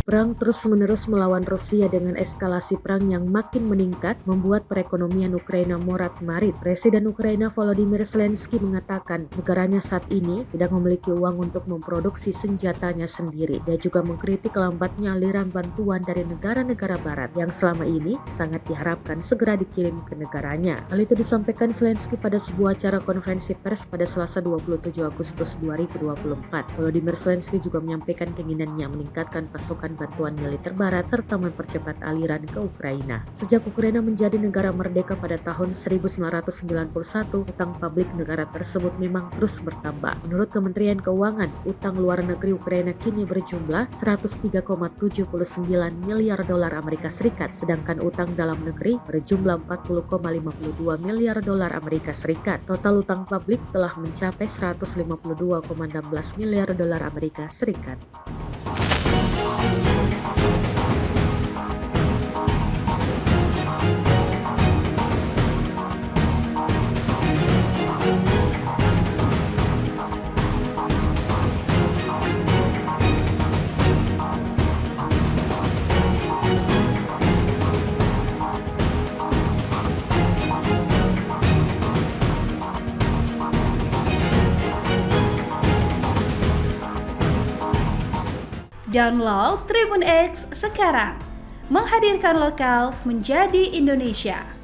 Perang terus-menerus melawan Rusia dengan eskalasi perang yang makin meningkat membuat perekonomian Ukraina morat-marit. Presiden Ukraina Volodymyr Zelensky mengatakan negaranya saat ini tidak memiliki uang untuk memproduksi senjatanya sendiri. Dia juga mengkritik lambatnya aliran bantuan dari negara-negara barat yang selama ini sangat diharapkan segera dikirim ke negaranya. Hal itu disampaikan Zelensky pada sebuah acara konferensi pers pada Selasa 27 Agustus 2024. Volodymyr Zelensky juga menyampaikan keinginannya meningkatkan pasokan bantuan militer barat serta mempercepat aliran ke Ukraina. Sejak Ukraina menjadi negara merdeka pada tahun 1991, utang publik negara tersebut memang terus bertambah. Menurut Kementerian Keuangan, utang luar negeri Ukraina kini berjumlah 103,79 miliar dolar Amerika Serikat, sedangkan utang dalam negeri berjumlah 40,52 miliar dolar Amerika Serikat. Total utang publik telah mencapai 152,16 miliar dolar Amerika Serikat. Download Tribun X sekarang, menghadirkan lokal menjadi Indonesia.